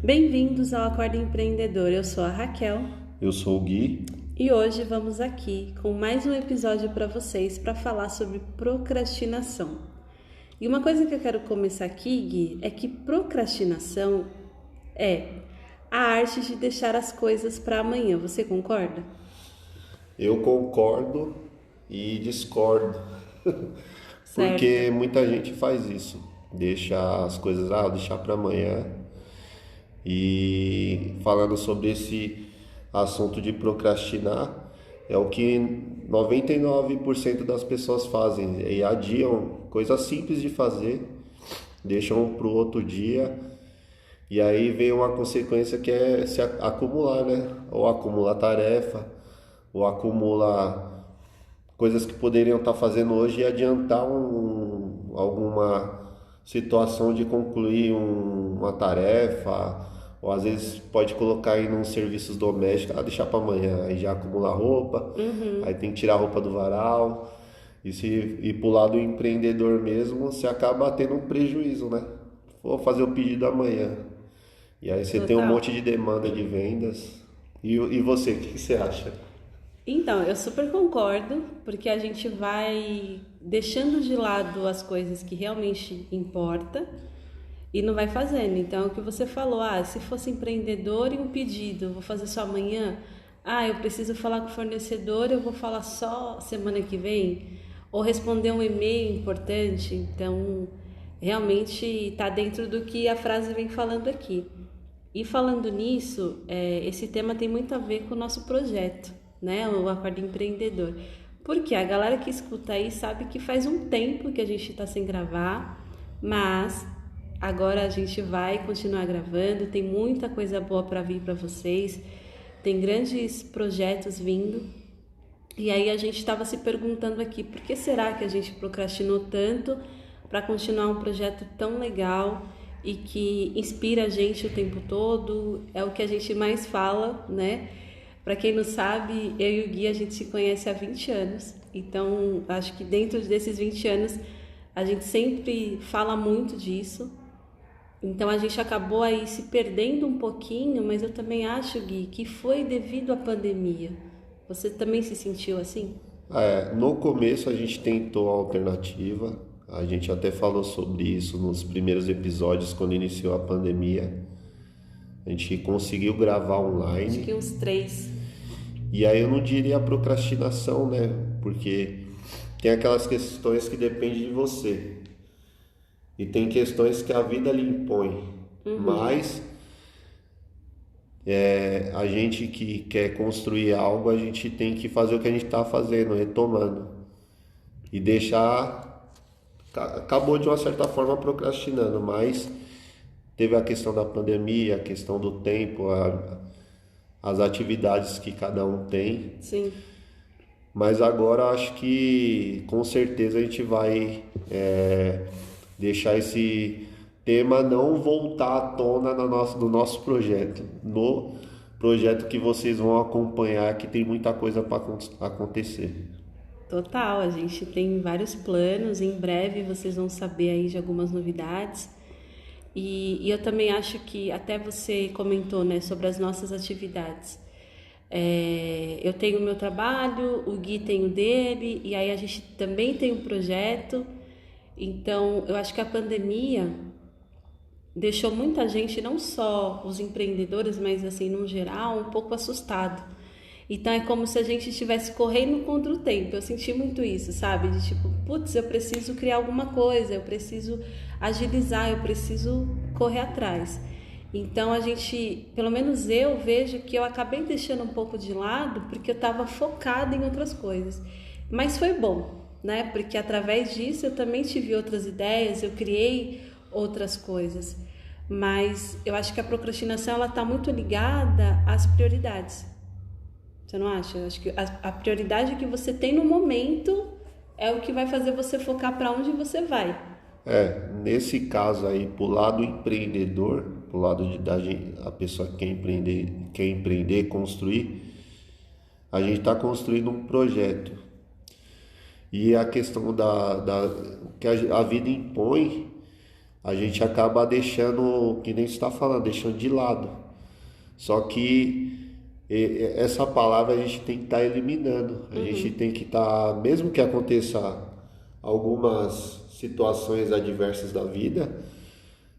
Bem-vindos ao Acorda Empreendedor. Eu sou a Raquel Eu sou o Gui. e hoje vamos aqui com mais um episódio para vocês para falar sobre procrastinação. E uma coisa que eu quero começar aqui, Gui, é que procrastinação é a arte de deixar as coisas para amanhã. Você concorda? Eu concordo e discordo, Certo. porque muita gente faz isso, deixa as coisas, deixar para amanhã. E falando sobre esse assunto de procrastinar, é o que 99% das pessoas fazem, e adiam coisas simples de fazer, deixam para o outro dia. E aí vem uma consequência que é se acumular, né? Ou acumula tarefa, ou acumula coisas que poderiam estar fazendo hoje e adiantar alguma situação de concluir uma tarefa, ou às vezes pode colocar aí nos serviços domésticos, deixar para amanhã, aí já acumula roupa, aí tem que tirar a roupa do varal. E se ir pro lado do empreendedor mesmo, você acaba tendo um prejuízo, né? Vou fazer o pedido amanhã. E aí você tem um Total. monte de demanda de vendas. E você, o que você acha? Então, eu super concordo, porque a gente vai deixando de lado as coisas que realmente importam e não vai fazendo. Então, o que você falou, se fosse empreendedor e um pedido, vou fazer só amanhã. Eu preciso falar com o fornecedor, eu vou falar só semana que vem. Ou responder um e-mail importante. Então, realmente está dentro do que a frase vem falando aqui. E falando nisso, esse tema tem muito a ver com o nosso projeto, né? O Acordo Empreendedor. Porque a galera que escuta aí sabe que faz um tempo que a gente está sem gravar, mas agora a gente vai continuar gravando. Tem muita coisa boa para vir para vocês, tem grandes projetos vindo. E aí a gente estava se perguntando aqui, por que será que a gente procrastinou tanto para continuar um projeto tão legal e que inspira a gente o tempo todo? É o que a gente mais fala, né? Para quem não sabe, eu e o Gui a gente se conhece há 20 anos. Então, acho que dentro desses 20 anos a gente sempre fala muito disso. Então a gente acabou aí se perdendo um pouquinho, mas eu também acho, Gui, que foi devido à pandemia. Você também se sentiu assim? No começo a gente tentou a alternativa, a gente até falou sobre isso nos primeiros episódios quando iniciou a pandemia. A gente conseguiu gravar Acho que online. uns três. E aí eu não diria procrastinação, né? Porque tem aquelas questões que dependem de você. E tem questões que a vida lhe impõe. Mas a gente que quer construir algo, a gente tem que fazer o que a gente está fazendo, retomando. E deixar. Acabou de uma certa forma procrastinando, mas teve a questão da pandemia, a questão do tempo, as atividades que cada um tem. Sim, Mas agora acho que com certeza a gente vai deixar esse tema não voltar à tona no nosso projeto. No projeto que vocês vão acompanhar, que tem muita coisa para acontecer. total. A gente tem vários planos. Em breve vocês vão saber aí de algumas novidades. E eu também acho que até você comentou, né, sobre as nossas atividades. Eu tenho o meu trabalho, o Gui tem o dele, e aí a gente também tem um projeto. Então, eu acho que a pandemia deixou muita gente, não só os empreendedores, mas assim, no geral, um pouco assustado. Então é como se a gente estivesse correndo contra o tempo. Eu senti muito isso, sabe? De tipo, putz, eu preciso criar alguma coisa, eu preciso agilizar, eu preciso correr atrás. Então a gente, pelo menos eu vejo que eu acabei deixando um pouco de lado porque eu estava focada em outras coisas. Mas foi bom, né? Porque através disso eu também tive outras ideias, eu criei outras coisas. Mas eu acho que a procrastinação ela está muito ligada às prioridades. Você não acha? Eu acho que a prioridade que você tem no momento é o que vai fazer você focar para onde você vai. Nesse caso aí, pro lado empreendedor, pro lado a pessoa que quer empreender, construir, a gente está construindo um projeto. E a questão que a vida impõe a gente acaba deixando, que nem você está falando, deixando de lado. Só que essa palavra a gente tem que estar eliminando. A gente tem que estar, mesmo que aconteça algumas situações adversas da vida,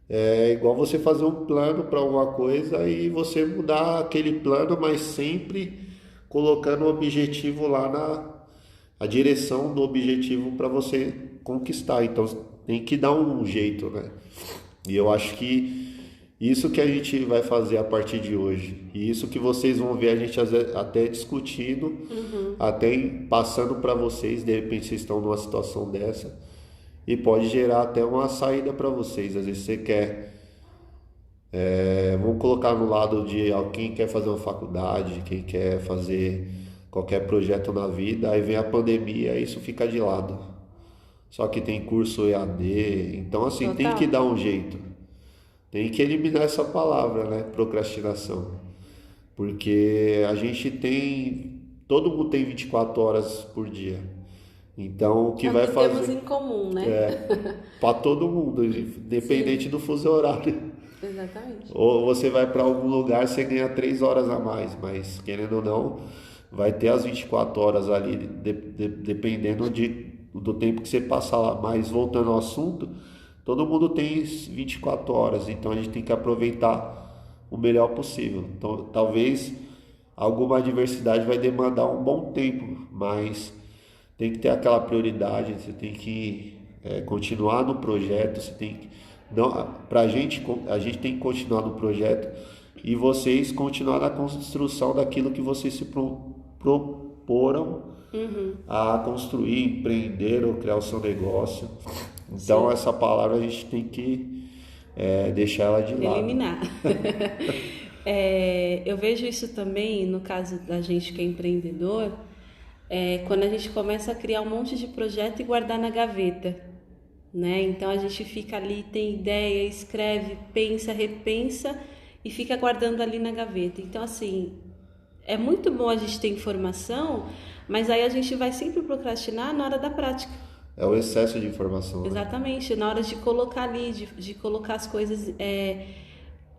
é igual você fazer um plano para alguma coisa e você mudar aquele plano, mas sempre colocando o objetivo lá a direção do objetivo para você conquistar. Então tem que dar um jeito, né? E eu acho que isso que a gente vai fazer a partir de hoje, e isso que vocês vão ver a gente até discutindo, até passando para vocês, de repente vocês estão numa situação dessa, e pode gerar até uma saída para vocês. Às vezes você quer, vamos colocar no lado de quem quer fazer uma faculdade, quem quer fazer qualquer projeto na vida, aí vem a pandemia e isso fica de lado. Só que tem curso EAD, então assim, tem que dar um jeito. Tem que eliminar essa palavra, né? Procrastinação. Porque a gente todo mundo tem 24 horas por dia. Então, o que vai fazer... temos em comum, né? Para todo mundo, independente do fuso horário. Exatamente. Ou você vai para algum lugar, você ganha 3 horas a mais, mas querendo ou não, vai ter as 24 horas ali, dependendo do tempo que você passar lá. Mas voltando ao assunto, todo mundo tem 24 horas, então a gente tem que aproveitar o melhor possível. Então, talvez alguma adversidade vai demandar um bom tempo, mas tem que ter aquela prioridade, você tem que continuar no projeto, você tem que... a gente tem que continuar no projeto e vocês continuar na construção daquilo que vocês se proporam a construir, empreender ou criar o seu negócio. Então, essa palavra a gente tem que deixar ela de lado. Eliminar. Eu vejo isso também no caso da gente que é empreendedor, quando a gente começa a criar um monte de projeto e guardar na gaveta, né? Então a gente fica ali, tem ideia, escreve, pensa, repensa e fica guardando ali na gaveta. Então assim, é muito bom a gente ter informação, mas aí a gente vai sempre procrastinar na hora da prática. É o excesso de informação. Né? Exatamente, na hora de colocar ali, de colocar as coisas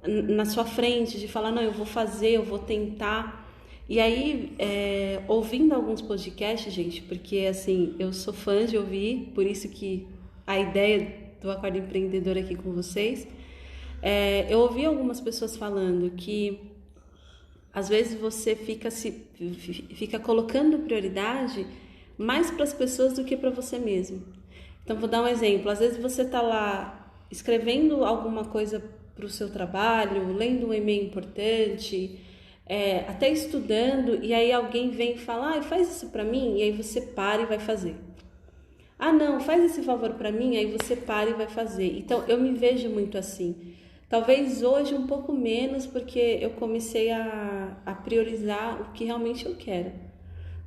na sua frente, de falar, não, eu vou fazer, eu vou tentar. E aí, ouvindo alguns podcasts, gente, porque assim, eu sou fã de ouvir, por isso que a ideia do Acordo Empreendedor aqui com vocês, eu ouvi algumas pessoas falando que às vezes você fica colocando prioridade mais para as pessoas do que para você mesmo. Então, vou dar um exemplo. Às vezes você está lá escrevendo alguma coisa para o seu trabalho, lendo um e-mail importante, até estudando, e aí alguém vem e fala, faz isso para mim, e aí você para e vai fazer. Ah, não, faz esse favor para mim, aí você para e vai fazer. Então, eu me vejo muito assim. Talvez hoje um pouco menos, porque eu comecei a priorizar o que realmente eu quero.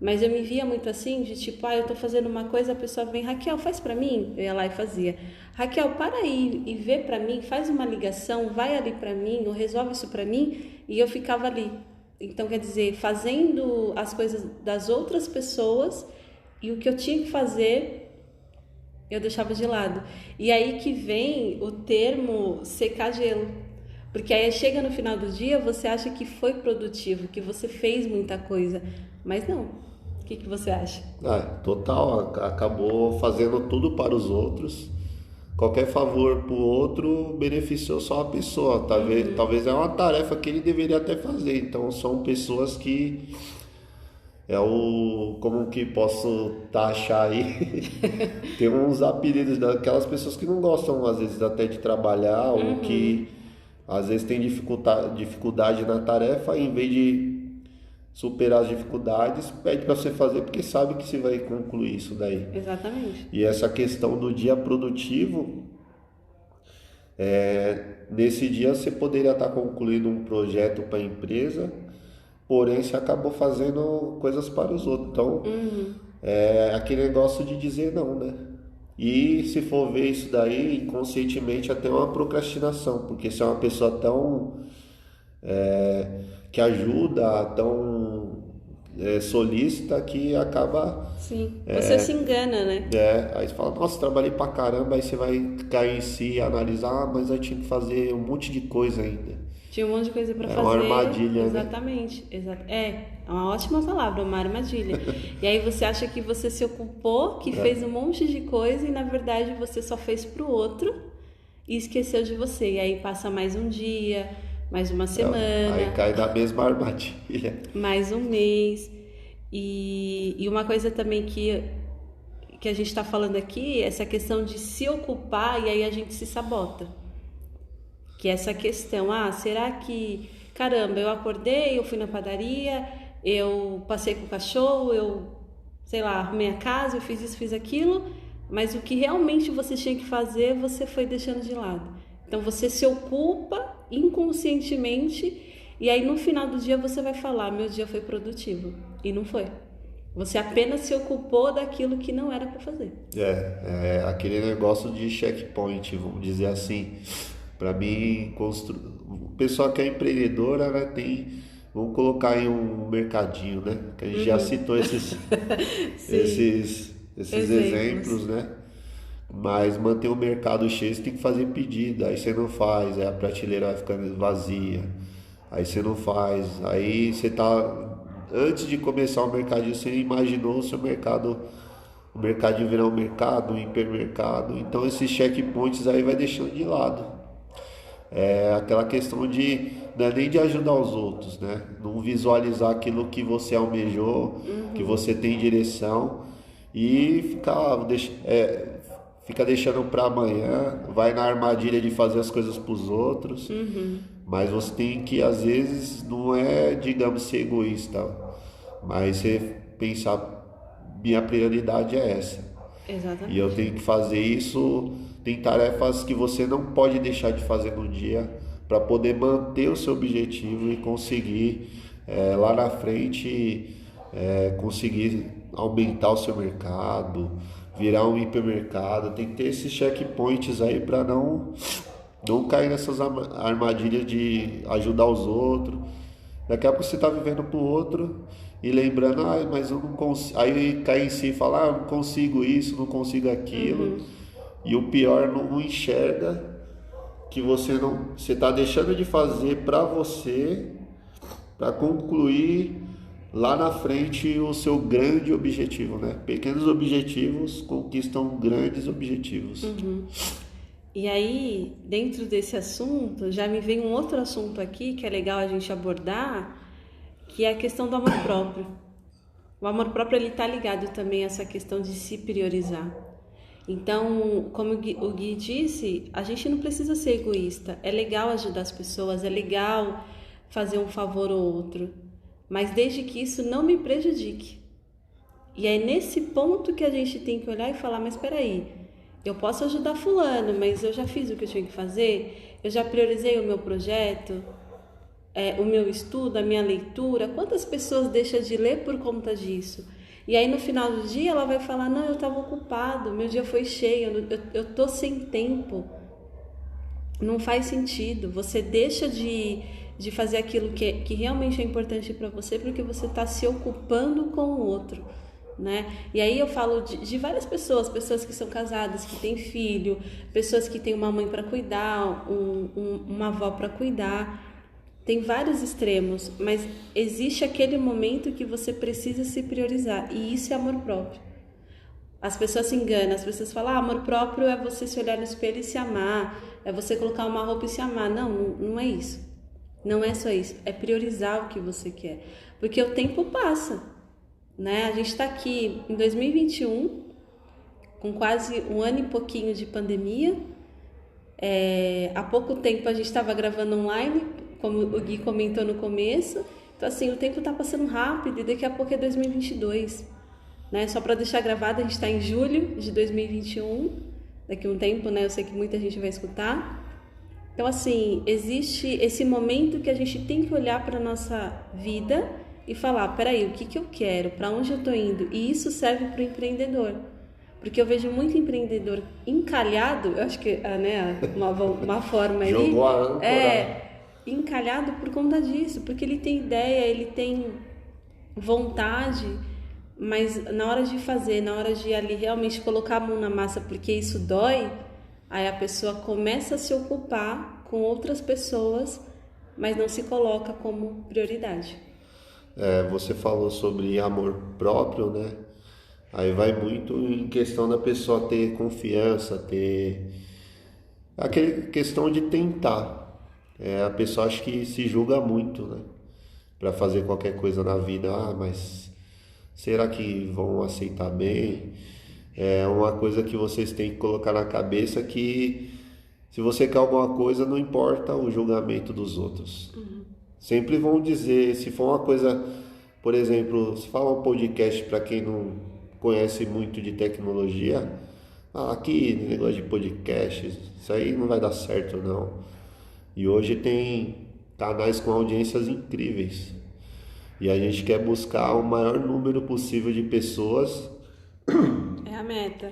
Mas eu me via muito assim, de tipo, eu tô fazendo uma coisa, a pessoa vem, Raquel, faz pra mim? Eu ia lá e fazia. Raquel, para aí e vê pra mim, faz uma ligação, vai ali pra mim, ou resolve isso pra mim, e eu ficava ali. Então, quer dizer, fazendo as coisas das outras pessoas, e o que eu tinha que fazer, eu deixava de lado. E aí que vem o termo secar gelo. Porque aí chega no final do dia, você acha que foi produtivo, que você fez muita coisa, mas não. O que você acha? Total, acabou fazendo tudo para os outros. Qualquer favor para o outro beneficiou só a pessoa. Talvez é uma tarefa que ele deveria até fazer. Então são pessoas que como que posso taxar aí? Tem uns apelidos daquelas pessoas que não gostam às vezes até de trabalhar ou que às vezes tem dificuldade na tarefa, em vez de superar as dificuldades, pede para você fazer porque sabe que você vai concluir isso daí. Exatamente. E essa questão do dia produtivo, nesse dia você poderia estar concluindo um projeto para a empresa, porém você acabou fazendo coisas para os outros. Então, é aquele negócio de dizer não, né? E se for ver isso daí, inconscientemente até uma procrastinação, porque se é uma pessoa tão... que ajuda, solícita que acaba... Sim, você se engana, né? Aí você fala, nossa, trabalhei pra caramba, aí você vai cair em si e analisar, mas eu tinha que fazer um monte de coisa ainda. Tinha um monte de coisa para fazer. É uma armadilha, exatamente, né? É uma ótima palavra, uma armadilha. E aí você acha que você se ocupou, que fez um monte de coisa e na verdade você só fez pro outro e esqueceu de você. E aí passa mais um dia, mais uma semana. Aí cai na mesma armadilha. Mais um mês. E uma coisa também que a gente está falando aqui, essa questão de se ocupar e aí a gente se sabota. Que é essa questão, será que, caramba, eu acordei, eu fui na padaria, eu passei com o cachorro, eu, sei lá, arrumei a casa, eu fiz isso, fiz aquilo, mas o que realmente você tinha que fazer, você foi deixando de lado. Então você se ocupa inconscientemente e aí no final do dia você vai falar, meu dia foi produtivo. E não foi. Você apenas se ocupou daquilo que não era para fazer. Aquele negócio de checkpoint, vamos dizer assim. Para mim, o pessoal que é empreendedora, né, vamos colocar aí um mercadinho, né? Que a gente já citou esses exemplos, né? Mas manter o mercado cheio, você tem que fazer pedido, aí você não faz, aí a prateleira vai ficando vazia, aí você não faz, aí você antes de começar o mercadinho, você imaginou o seu mercado, o mercadinho virar um mercado, um hipermercado, então esses checkpoints aí vai deixando de lado. É aquela questão de não é nem de ajudar os outros, né? Não visualizar aquilo que você almejou, que você tem direção e fica deixando para amanhã, vai na armadilha de fazer as coisas para os outros, mas você tem que, às vezes, não é, digamos, ser egoísta, mas você pensar, minha prioridade é essa. Exatamente. E eu tenho que fazer isso. Tem tarefas que você não pode deixar de fazer no dia para poder manter o seu objetivo e conseguir lá na frente conseguir aumentar o seu mercado, virar um hipermercado. Tem que ter esses checkpoints aí para não cair nessas armadilhas de ajudar os outros. Daqui a pouco você está vivendo para o outro e lembrando, mas eu não consigo. Aí cai em si e fala, eu não consigo isso, não consigo aquilo. E o pior, não enxerga que você está deixando de fazer para você, para concluir lá na frente o seu grande objetivo, né? Pequenos objetivos conquistam grandes objetivos. E aí, dentro desse assunto, já me vem um outro assunto aqui que é legal a gente abordar, que é a questão do amor próprio. O amor próprio, ele está ligado também a essa questão de se priorizar. Então, como o Gui disse, a gente não precisa ser egoísta. É legal ajudar as pessoas, é legal fazer um favor ou outro, mas desde que isso não me prejudique. E é nesse ponto que a gente tem que olhar e falar, mas espera aí, eu posso ajudar fulano, mas eu já fiz o que eu tinha que fazer, eu já priorizei o meu projeto, o meu estudo, a minha leitura. Quantas pessoas deixam de ler por conta disso? E aí no final do dia ela vai falar, não, eu estava ocupado, meu dia foi cheio, eu tô sem tempo. Não faz sentido, você deixa de fazer aquilo que realmente é importante para você porque você está se ocupando com o outro, né? E aí eu falo de várias pessoas que são casadas, que têm filho, pessoas que têm uma mãe para cuidar, uma avó para cuidar. Tem vários extremos, mas existe aquele momento que você precisa se priorizar, e isso é amor próprio. As pessoas se enganam, as pessoas falam, amor próprio é você se olhar no espelho e se amar, é você colocar uma roupa e se amar. Não é isso. Não é só isso, é priorizar o que você quer, porque o tempo passa, né? A gente está aqui em 2021, com quase um ano e pouquinho de pandemia. Há pouco tempo a gente estava gravando online, como o Gui comentou no começo. Então assim, o tempo está passando rápido e daqui a pouco é 2022, né? Só para deixar gravado, a gente está em julho de 2021, daqui a um tempo, né? Eu sei que muita gente vai escutar. Então assim, existe esse momento que a gente tem que olhar para a nossa vida e falar, peraí, o que eu quero, para onde eu estou indo? E isso serve para o empreendedor. Porque eu vejo muito empreendedor encalhado, eu acho que, né, uma forma aí... Jogou a âncora. Encalhado por conta disso, porque ele tem ideia, ele tem vontade, mas na hora de fazer, na hora de ali realmente colocar a mão na massa porque isso dói, aí a pessoa começa a se ocupar com outras pessoas, mas não se coloca como prioridade. Você falou sobre amor próprio, né? Aí vai muito em questão da pessoa ter confiança, ter aquela questão de tentar. A pessoa acho que se julga muito, né? Para fazer qualquer coisa na vida. Ah, mas será que vão aceitar bem? É uma coisa que vocês têm que colocar na cabeça que se você quer alguma coisa, não importa o julgamento dos outros. Sempre vão dizer, se for uma coisa, por exemplo, se fala um podcast para quem não conhece muito de tecnologia, aqui negócio de podcast, isso aí não vai dar certo não. E hoje tem canais com audiências incríveis. E a gente quer buscar o maior número possível de pessoas É a meta.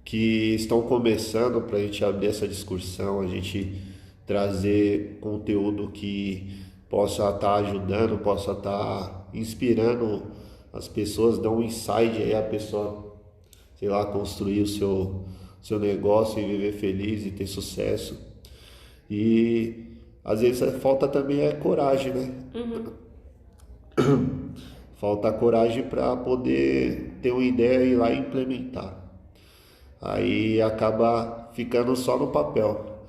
que estão começando para a gente abrir essa discussão, a gente trazer conteúdo que possa estar ajudando, possa estar inspirando as pessoas, dar um insight aí a pessoa, sei lá, construir o seu negócio e viver feliz e ter sucesso. E às vezes falta também coragem, né? Falta coragem para poder ter uma ideia e ir lá e implementar. Aí acaba ficando só no papel.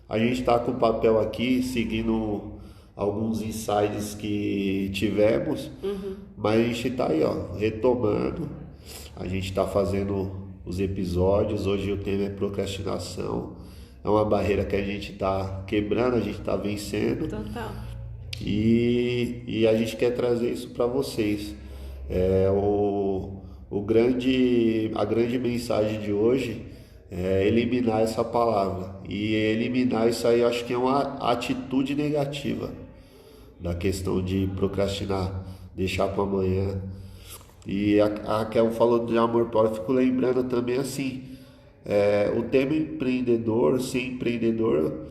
A gente está com o papel aqui, seguindo alguns insights que tivemos, mas a gente está aí, ó, retomando. A gente está fazendo os episódios. Hoje o tema é procrastinação. É uma barreira que a gente está quebrando, a gente está vencendo. Total. E a gente quer trazer isso para vocês. A grande mensagem de hoje é eliminar essa palavra. E eliminar isso aí, eu acho que é uma atitude negativa da questão de procrastinar, deixar para amanhã. E a Raquel falou de amor próprio, eu fico lembrando também assim, o tema empreendedor, ser empreendedor,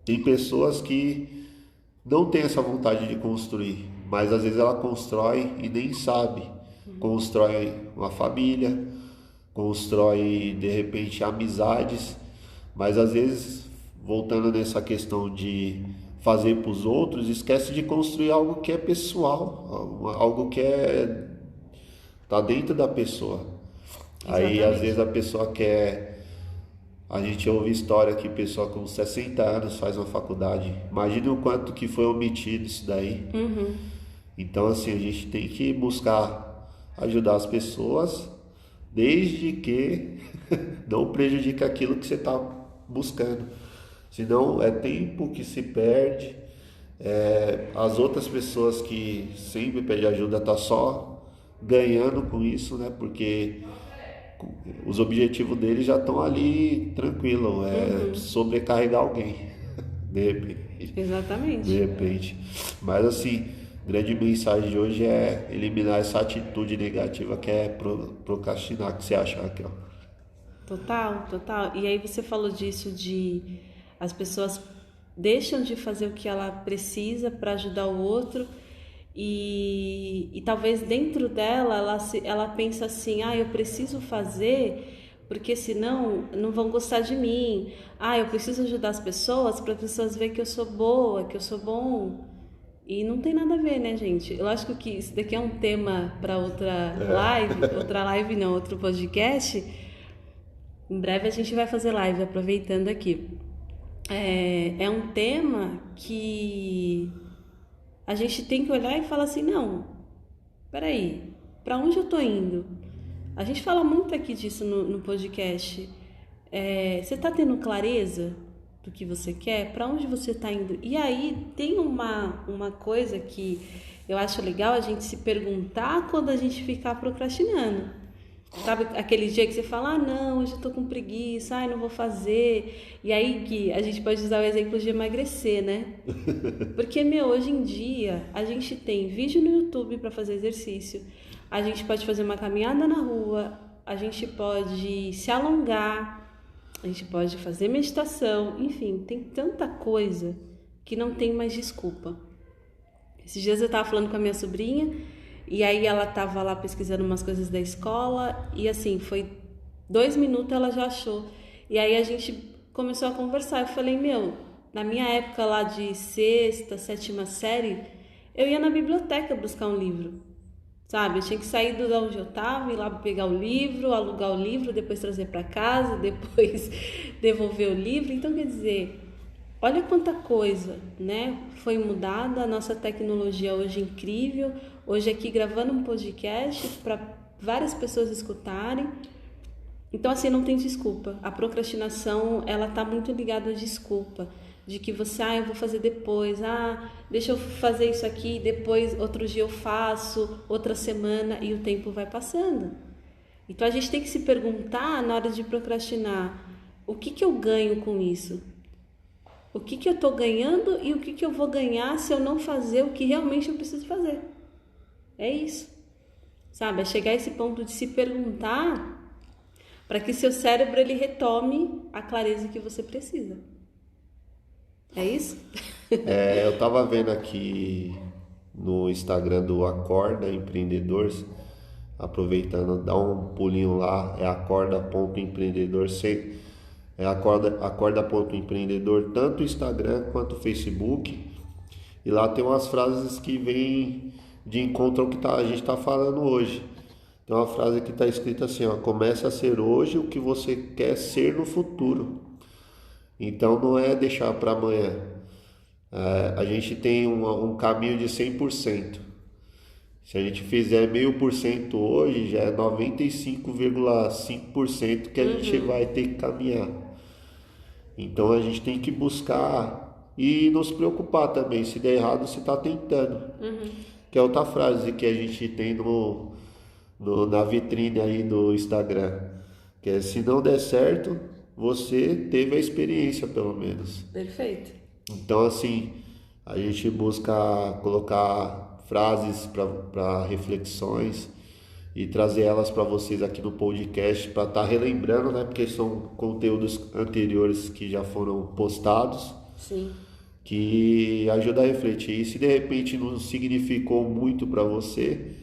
tem pessoas que não têm essa vontade de construir, mas às vezes ela constrói e nem sabe. Constrói uma família, constrói de repente amizades, mas às vezes, voltando nessa questão de fazer para os outros, esquece de construir algo que é pessoal, algo que tá dentro da pessoa. Aí às vezes a pessoa quer. A gente ouve história que pessoa com 60 anos faz uma faculdade. Imagine o quanto que foi omitido isso daí. Então assim, a gente tem que buscar ajudar as pessoas, desde que não prejudique aquilo que você está buscando. Senão é tempo que se perde. As outras pessoas que sempre pedem ajuda tá só ganhando com isso, né? Porque os objetivos deles já estão ali tranquilo, sobrecarregar alguém, de repente. Exatamente. De repente. Mas assim, a grande mensagem de hoje é eliminar essa atitude negativa que é procrastinar. O que você acha, Raquel? Total, total. E aí você falou disso de as pessoas deixam de fazer o que ela precisa para ajudar o outro e talvez dentro dela ela pensa assim, eu preciso fazer porque senão não vão gostar de mim. Eu preciso ajudar as pessoas para as pessoas verem que eu sou boa, que eu sou bom. E não tem nada a ver, né, gente? Lógico que isso daqui é um tema para outra live não, outro podcast. Em breve a gente vai fazer live, aproveitando aqui. É um tema que a gente tem que olhar e falar assim, não, peraí, para onde eu tô indo? A gente fala muito aqui disso no podcast. Você tá tendo clareza do que você quer? Para onde você tá indo? E aí tem uma coisa que eu acho legal a gente se perguntar quando a gente ficar procrastinando. Sabe aquele dia que você fala, não, hoje eu tô com preguiça, não vou fazer. E aí que a gente pode usar o exemplo de emagrecer, né? Porque, hoje em dia a gente tem vídeo no YouTube para fazer exercício, a gente pode fazer uma caminhada na rua, a gente pode se alongar, a gente pode fazer meditação, enfim, tem tanta coisa que não tem mais desculpa. Esses dias eu tava falando com a minha sobrinha E aí ela tava lá pesquisando umas coisas da escola e assim, foi 2 minutos ela já achou. E aí a gente começou a conversar. Eu falei, meu, na minha época lá de 6ª, 7ª série, eu ia na biblioteca buscar um livro. Sabe, eu tinha que sair de onde eu estava, ir lá pegar o livro, alugar o livro, depois trazer para casa, depois devolver o livro. Então, quer dizer, olha quanta coisa, né? Foi mudada, a nossa tecnologia hoje é incrível. Hoje aqui gravando um podcast para várias pessoas escutarem. Então, assim, não tem desculpa. A procrastinação, ela tá muito ligada à desculpa. De que você, eu vou fazer depois, deixa eu fazer isso aqui, depois, outro dia eu faço, outra semana, e o tempo vai passando. Então, a gente tem que se perguntar, na hora de procrastinar, o que eu ganho com isso? O que eu tô ganhando e o que eu vou ganhar se eu não fazer o que realmente eu preciso fazer? É isso. Sabe? É chegar a esse ponto de se perguntar para que seu cérebro ele retome a clareza que você precisa. É isso? Eu tava vendo aqui no Instagram do Acorda Empreendedores, aproveitando, dá um pulinho lá, é acorda.empreendedor, acorda.empreendedor, tanto o Instagram quanto o Facebook, e lá tem umas frases que vêm de encontro ao que a gente está falando hoje. Tem uma frase que está escrita assim, comece a ser hoje o que você quer ser no futuro. Então não é deixar para amanhã. A gente tem um caminho de 100%. Se a gente fizer 0,5% hoje, já é 95,5% que a gente vai ter que caminhar. Então a gente tem que buscar e nos preocupar também. Se der errado, você está tentando. Que é outra frase que a gente tem na vitrine aí do Instagram. Que é, se não der certo, você teve a experiência, pelo menos. Perfeito. Então, assim, a gente busca colocar frases para reflexões e trazer elas para vocês aqui no podcast, para estar relembrando, né? Porque são conteúdos anteriores que já foram postados. Sim. Que ajuda a refletir. E se de repente não significou muito para você,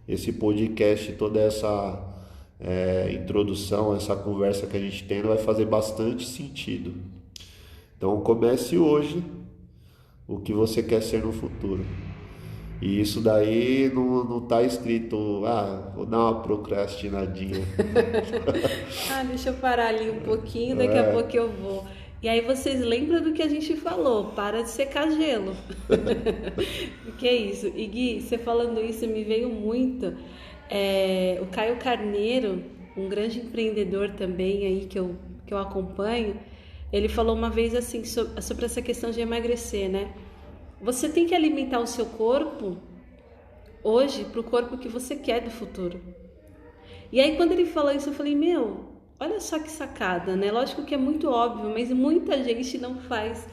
esse podcast, toda essa introdução, essa conversa que a gente tem, vai fazer bastante sentido. Então comece hoje o que você quer ser no futuro. E isso daí não tá escrito, vou dar uma procrastinadinha. Deixa eu parar ali um pouquinho, daqui a pouco eu vou. E aí vocês lembram do que a gente falou, para de secar gelo. Que é isso. E Gui, você falando isso me veio muito. O Caio Carneiro, um grande empreendedor também aí que eu acompanho, ele falou uma vez assim sobre essa questão de emagrecer, né? Você tem que alimentar o seu corpo hoje para o corpo que você quer do futuro. E aí quando ele falou isso eu falei, olha só que sacada, né? Lógico que é muito óbvio, mas muita gente não faz,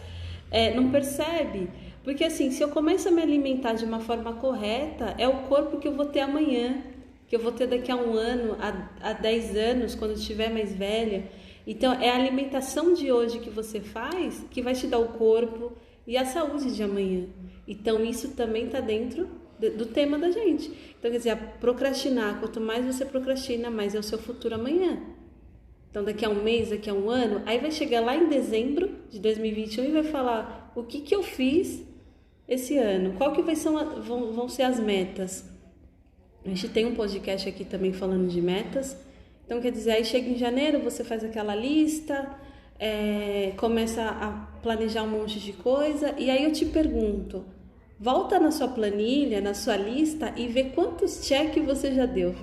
não percebe. Porque assim, se eu começo a me alimentar de uma forma correta, é o corpo que eu vou ter amanhã, que eu vou ter daqui a 1 ano, a 10 anos, quando eu estiver mais velha. Então, é a alimentação de hoje que você faz que vai te dar o corpo e a saúde de amanhã. Então, isso também está dentro do tema da gente. Então, quer dizer, procrastinar, quanto mais você procrastina, mais é o seu futuro amanhã. Então, daqui a 1 mês, daqui a 1 ano, aí vai chegar lá em dezembro de 2021 e vai falar o que eu fiz esse ano, qual que vão ser as metas. A gente tem um podcast aqui também falando de metas. Então, quer dizer, aí chega em janeiro, você faz aquela lista, começa a planejar um monte de coisa, e aí eu te pergunto, volta na sua planilha, na sua lista e vê quantos check você já deu.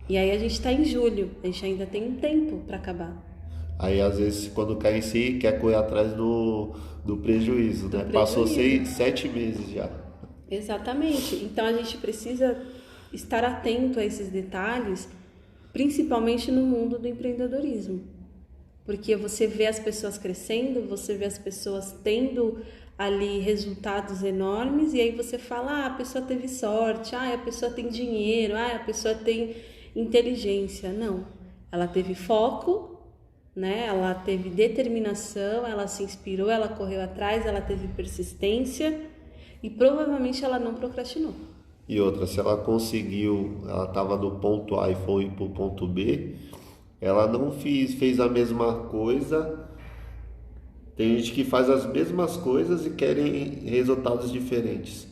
E aí a gente está em julho, a gente ainda tem um tempo para acabar. Aí às vezes quando cai em si, quer correr atrás do prejuízo, né? Passou 7 meses já. Exatamente, então a gente precisa estar atento a esses detalhes, principalmente no mundo do empreendedorismo. Porque você vê as pessoas crescendo, você vê as pessoas tendo ali resultados enormes, e aí você fala, a pessoa teve sorte, a pessoa tem dinheiro, a pessoa tem inteligência. Não, ela teve foco, né? Ela teve determinação, ela se inspirou, ela correu atrás, ela teve persistência e provavelmente ela não procrastinou. E outra, se ela conseguiu, ela estava no ponto A e foi para o ponto B, ela não fez a mesma coisa. Tem gente que faz as mesmas coisas e querem resultados diferentes.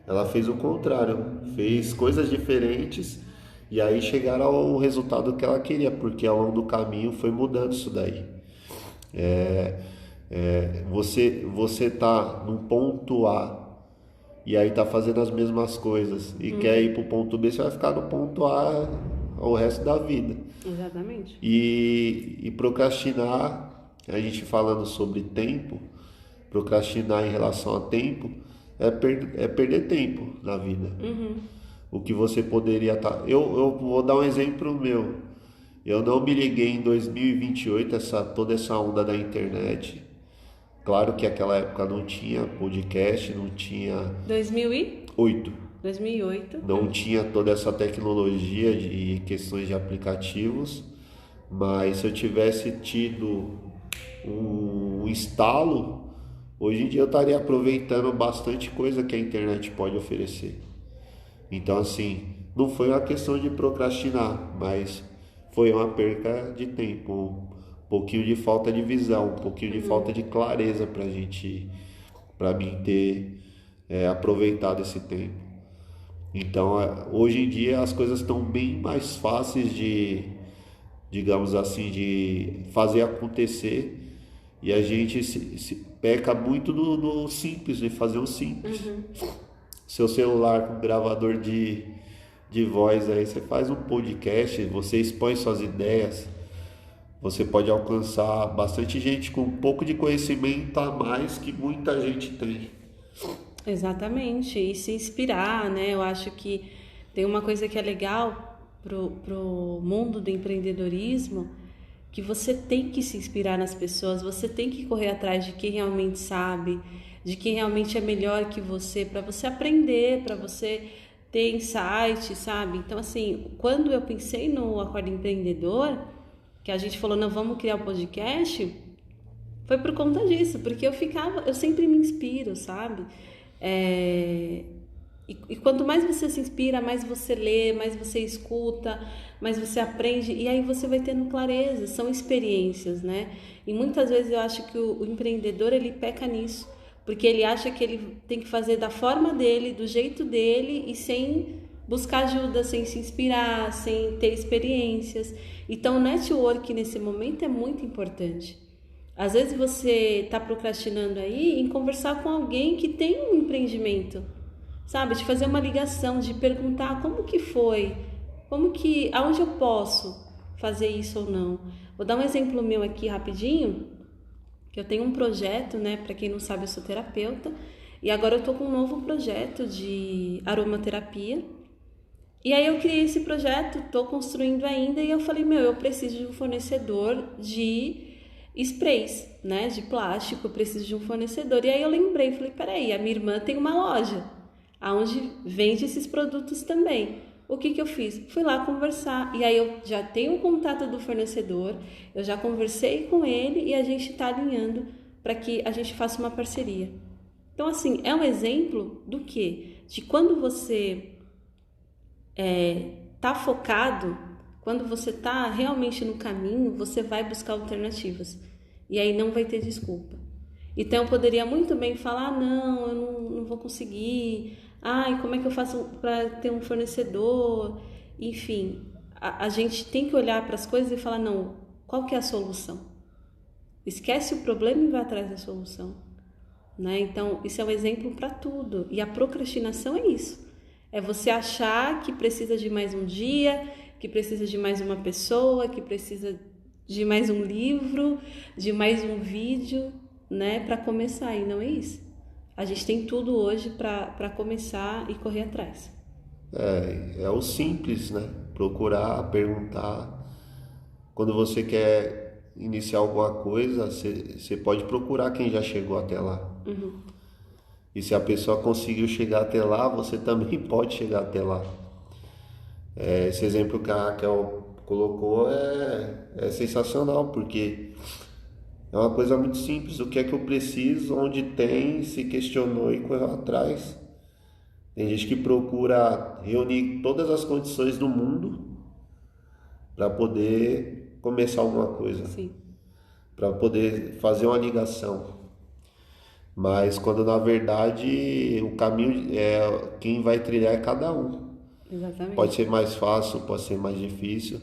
Ela fez o contrário, fez coisas diferentes e aí chegaram ao resultado que ela queria, porque ao longo do caminho foi mudando isso daí. Você tá no ponto A e aí tá fazendo as mesmas coisas e quer ir pro ponto B, você vai ficar no ponto A o resto da vida. Exatamente. E procrastinar, a gente falando sobre tempo, procrastinar em relação a tempo é perder tempo na vida. O que você poderia estar. Eu vou dar um exemplo meu. Eu não me liguei em 2028, toda essa onda da internet. Claro que naquela época não tinha podcast, não tinha 2008. 2008. Não tinha toda essa tecnologia de questões de aplicativos, mas se eu tivesse tido um estalo, hoje em dia eu estaria aproveitando bastante coisa que a internet pode oferecer. Então, assim, não foi uma questão de procrastinar, mas foi uma perca de tempo, um pouquinho de falta de visão, um pouquinho de falta de clareza para mim ter aproveitado esse tempo. Então, hoje em dia as coisas estão bem mais fáceis de, digamos assim, de fazer acontecer e a gente se peca muito no simples, de fazer o simples. Seu celular com gravador de voz aí, você faz um podcast, você expõe suas ideias, você pode alcançar bastante gente com um pouco de conhecimento a mais que muita gente tem. Exatamente, e se inspirar, né? Eu acho que tem uma coisa que é legal pro mundo do empreendedorismo, que você tem que se inspirar nas pessoas, você tem que correr atrás de quem realmente sabe, de quem realmente é melhor que você, para você aprender, para você ter insight, sabe? Então, assim, quando eu pensei no Acorda Empreendedor, que a gente falou, não, vamos criar um podcast, foi por conta disso, porque eu sempre me inspiro, sabe? E quanto mais você se inspira, mais você lê, mais você escuta, mais você aprende, e aí você vai tendo clareza, são experiências, né? E muitas vezes eu acho que o empreendedor, ele peca nisso, porque ele acha que ele tem que fazer da forma dele, do jeito dele, e sem buscar ajuda, sem se inspirar, sem ter experiências. Então o network nesse momento é muito importante. Às vezes você está procrastinando aí em conversar com alguém que tem um empreendimento, sabe? De fazer uma ligação, de perguntar como que foi, aonde eu posso fazer isso ou não. Vou dar um exemplo meu aqui rapidinho, que eu tenho um projeto, né? Para quem não sabe, eu sou terapeuta, e agora eu tô com um novo projeto de aromaterapia. E aí eu criei esse projeto, tô construindo ainda, e eu falei, eu preciso de um fornecedor de sprays, né, de plástico, eu preciso de um fornecedor. E aí eu lembrei, falei, peraí, a minha irmã tem uma loja onde vende esses produtos também. O que eu fiz? Fui lá conversar, e aí eu já tenho o contato do fornecedor, eu já conversei com ele e a gente está alinhando para que a gente faça uma parceria. Então, assim, é um exemplo do quê? De quando você tá focado, quando você está realmente no caminho, você vai buscar alternativas. E aí não vai ter desculpa. Então eu poderia muito bem falar, não, eu não vou conseguir. Ai, como é que eu faço para ter um fornecedor? Enfim, a gente tem que olhar para as coisas e falar, não, qual que é a solução? Esquece o problema e vai atrás da solução. Né? Então, isso é um exemplo para tudo. E a procrastinação é isso. É você achar que precisa de mais um dia, que precisa de mais uma pessoa, que precisa de mais um livro, de mais um vídeo, né, para começar. E não é isso. A gente tem tudo hoje para começar e correr atrás. É o simples, né? Procurar, perguntar. Quando você quer iniciar alguma coisa, você pode procurar quem já chegou até lá. E se a pessoa conseguiu chegar até lá, você também pode chegar até lá. Esse exemplo que a Raquel colocou é sensacional, porque é uma coisa muito simples. O que é que eu preciso, onde tem, se questionou e correu atrás. Tem gente que procura reunir todas as condições do mundo para poder começar alguma coisa, Sim, para poder fazer uma ligação. Mas quando na verdade o caminho é quem vai trilhar é cada um. Pode exatamente. ser mais fácil, pode ser mais difícil.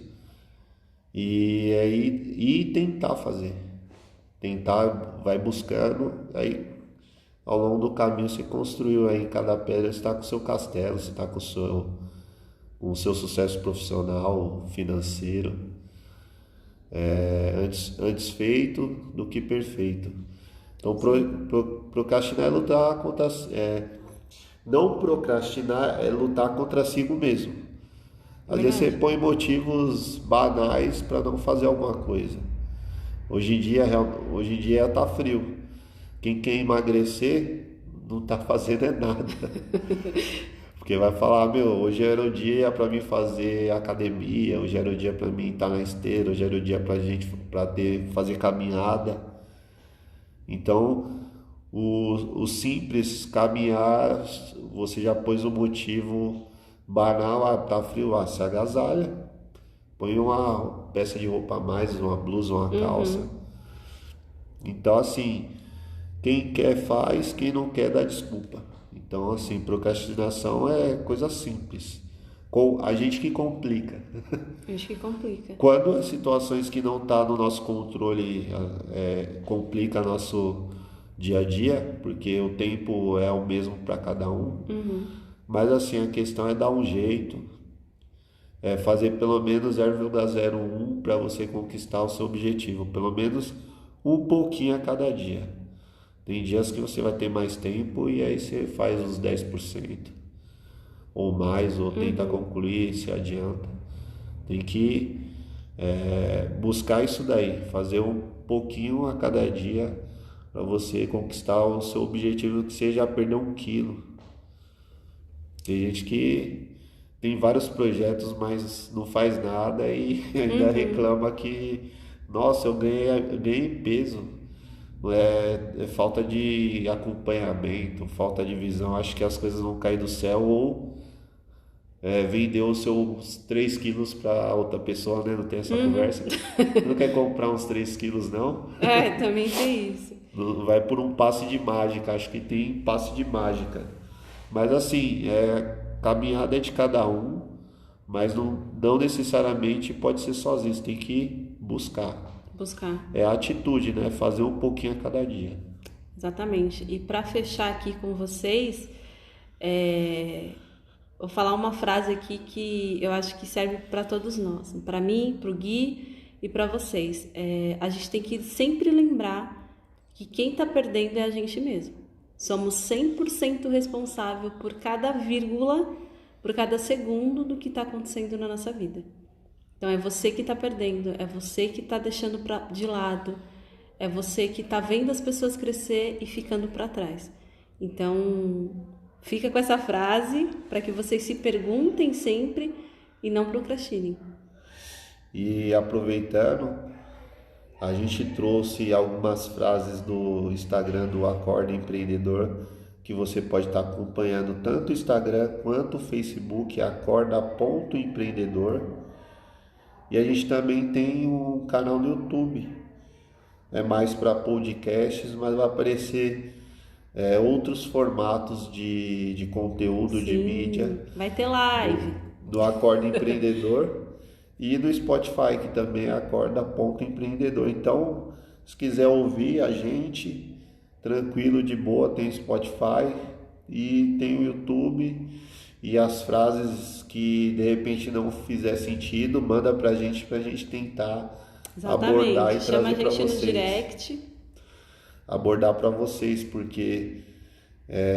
E aí e tentar fazer. Tentar, vai buscando, aí ao longo do caminho você construiu aí em cada pedra, você está com o seu castelo, você está com o seu sucesso profissional, financeiro. Antes feito do que perfeito. Então, Sim, procrastinar é lutar contra. Não procrastinar é lutar contra si mesmo. Às vezes você verdade. põe motivos banais para não fazer alguma coisa. Hoje em dia tá frio. Quem quer emagrecer não tá fazendo é nada. Porque vai falar, meu, hoje era o dia para mim fazer academia, hoje era o dia para mim estar na esteira, hoje era o dia pra gente fazer caminhada. Então, o simples caminhar, você já pôs o motivo banal, tá frio, se agasalha, põe uma peça de roupa a mais, uma blusa, uma calça. Uhum, Então, assim, quem quer faz, quem não quer dá desculpa. Então, assim, procrastinação é coisa simples. Com a gente que complica. acho que complica. Quando as situações que não estão no nosso controle complica nosso dia a dia, porque o tempo é o mesmo para cada um, Uhum, mas assim, a questão é dar um jeito, é fazer pelo menos 0,01 para você conquistar o seu objetivo, pelo menos um pouquinho a cada dia. Tem dias que você vai ter mais tempo e aí você faz os 10% ou mais, ou tenta uhum. concluir, se adianta. Tem que buscar isso daí, fazer um pouquinho a cada dia para você conquistar o seu objetivo, que seja perder 1 quilo. Tem gente que tem vários projetos, mas não faz nada e ainda Uhum. reclama que, nossa, eu ganhei peso. É falta de acompanhamento, falta de visão. Acho que as coisas vão cair do céu ou vendeu os seus 3 quilos para outra pessoa, né? Não tem essa Uhum. conversa. Você não quer comprar uns 3 quilos, não? É, também tem isso. Não vai por um passe de mágica. Acho que tem passe de mágica. Mas assim, caminhada é de cada um, mas não necessariamente pode ser sozinho. Você tem que buscar. Buscar. É a atitude, né? Fazer um pouquinho a cada dia. Exatamente. E para fechar aqui com vocês, é, vou falar uma frase aqui que eu acho que serve para todos nós, para mim, para o Gui e para vocês. A gente tem que sempre lembrar que quem está perdendo é a gente mesmo. Somos 100% responsável por cada vírgula, por cada segundo do que está acontecendo na nossa vida. Então é você que está perdendo, é você que está deixando de lado, é você que está vendo as pessoas crescer e ficando para trás. Então fica com essa frase para que vocês se perguntem sempre e não procrastinem. E aproveitando, a gente trouxe algumas frases do Instagram do Acorda Empreendedor que você pode estar acompanhando tanto o Instagram quanto o Facebook, acorda.empreendedor. E a gente também tem um canal no YouTube, é mais para podcasts, mas vai aparecer outros formatos de conteúdo, de mídia Sim, vai ter live. do Acorda Empreendedor e do Spotify, que também é acorda.empreendedor. Então, se quiser ouvir a gente, tranquilo, de boa, tem Spotify e tem o YouTube. E as frases que de repente não fizer sentido, manda pra gente tentar abordar Exatamente. e Chama a trazer para gente no vocês. direct. Abordar para vocês, porque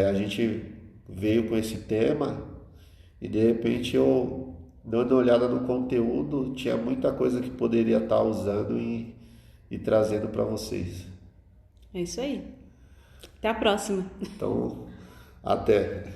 a gente veio com esse tema e de repente eu, dando uma olhada no conteúdo, tinha muita coisa que poderia estar usando e trazendo para vocês. É isso aí. Até a próxima. Então, até.